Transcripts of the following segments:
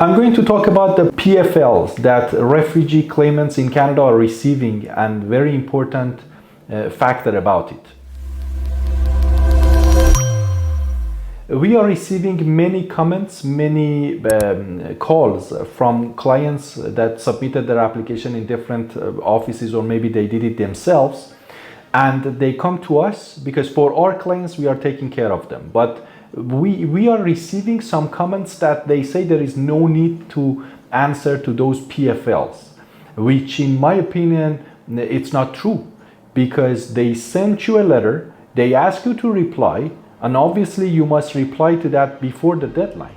I'm going to talk about the PFLs that refugee claimants in Canada are receiving, and very important factor about it. We are receiving many comments, many calls from clients that submitted their application in different offices, or maybe they did it themselves, and they come to us because for our clients we are taking care of them. But we are receiving some comments that they say there is no need to answer to those PFLs, which in my opinion it's not true, because they sent you a letter, they ask you to reply, and obviously you must reply to that before the deadline.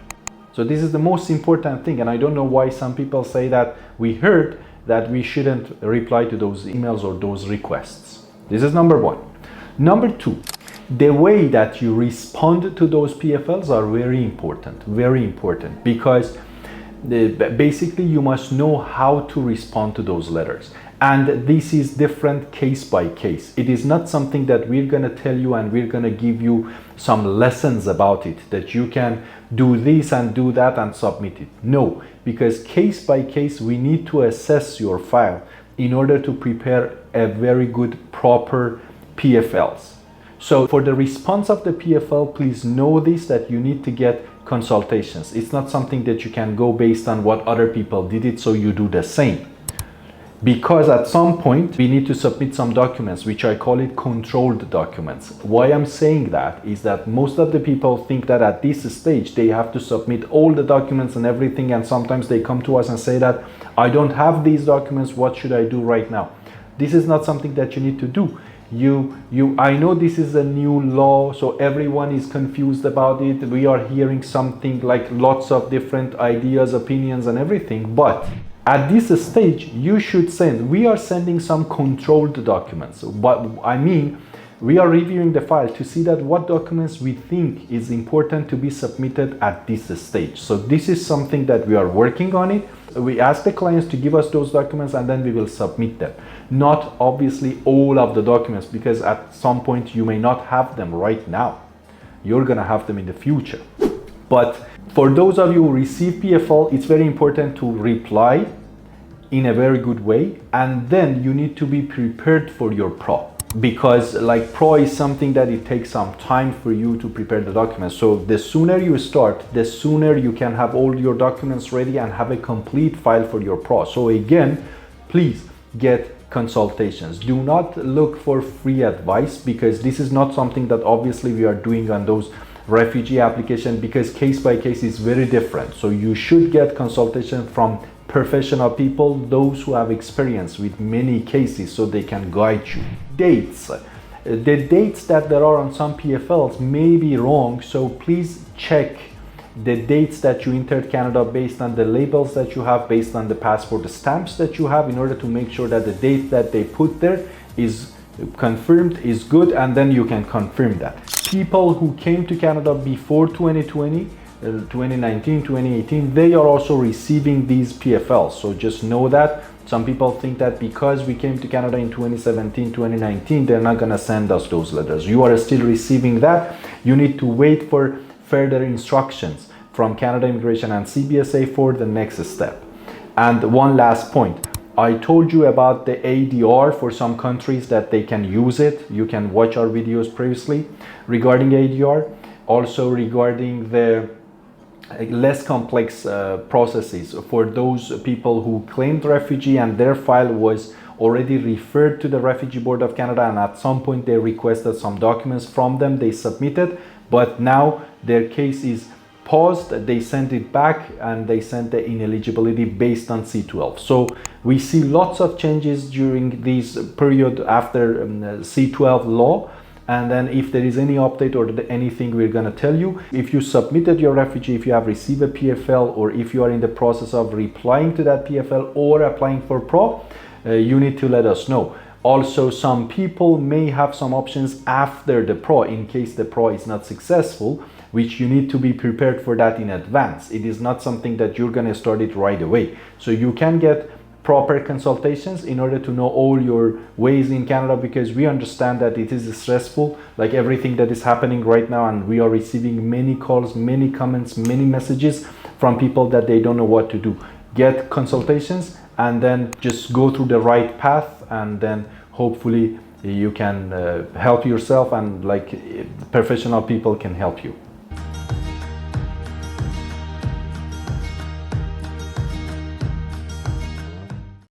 So this is the most important thing, and I don't know why some people say that we heard that we shouldn't reply to those emails or those requests. This is number one. Number two, the way that you respond to those PFLs are very important, because basically you must know how to respond to those letters. And this is different case by case. It is not something that we're going to tell you and we're going to give you some lessons about it, that you can do this and do that and submit it. No, because case by case we need to assess your file in order to prepare a very good, proper PFLs. So for the response of the PFL, please know this, that you need to get consultations. It's not something that you can go based on what other people did it, so you do the same. Because at some point we need to submit some documents, which I call it controlled documents. Why I'm saying that is that most of the people think that at this stage they have to submit all the documents and everything, and sometimes they come to us and say that I don't have these documents, what should I do right now? This is not something that you need to do. I know this is a new law, so everyone is confused about it. We are hearing something like lots of different ideas, opinions and everything, but at this stage you should we are sending some controlled documents. But I mean, we are reviewing the file to see that what documents we think is important to be submitted at this stage. So this is something that we are working on it. We ask the clients to give us those documents and then we will submit them. Not obviously all of the documents, because at some point you may not have them right now. You're gonna have them in the future. But for those of you who receive PFL, it's very important to reply in a very good way, and then you need to be prepared for your PRRA, because like PRRA is something that it takes some time for you to prepare the documents. So the sooner you start, the sooner you can have all your documents ready and have a complete file for your PRRA. So again, please get consultations. Do not look for free advice, because this is not something that obviously we are doing on those refugee application, because case by case is very different. So you should get consultation from professional people, those who have experience with many cases, so they can guide you. Dates. The dates that there are on some PFLs may be wrong, so please check the dates that you entered Canada based on the labels that you have, based on the passport stamps that you have, in order to make sure that the date that they put there is confirmed, is good, and then you can confirm that. People who came to Canada before 2020, 2019, 2018, they are also receiving these PFLs. So just know that. Some people think that because we came to Canada in 2017, 2019, they're not gonna send us those letters. You are still receiving that. You need to wait for further instructions from Canada Immigration and CBSA for the next step. And one last point. I told you about the ADR for some countries that they can use it. You can watch our videos previously regarding ADR. Also regarding the less complex processes for those people who claimed refugee and their file was already referred to the Refugee Board of Canada, and at some point they requested some documents from them, they submitted, but now their case is paused, they sent it back and they sent the ineligibility based on C12. So we see lots of changes during this period after C12 law. And then if there is any update or anything, we're gonna tell you. If you submitted your refugee, if you have received a PFL, or if you are in the process of replying to that PFL or applying for PRRA, you need to let us know. Also, some people may have some options after the PRRA in case the PRRA is not successful, which you need to be prepared for that in advance. It is not something that you're gonna start it right away. So you can get proper consultations in order to know all your ways in Canada, because we understand that it is stressful, like everything that is happening right now, and we are receiving many calls, many comments, many messages from people that they don't know what to do. Get consultations and then just go through the right path, and then hopefully you can help yourself, and like professional people can help you.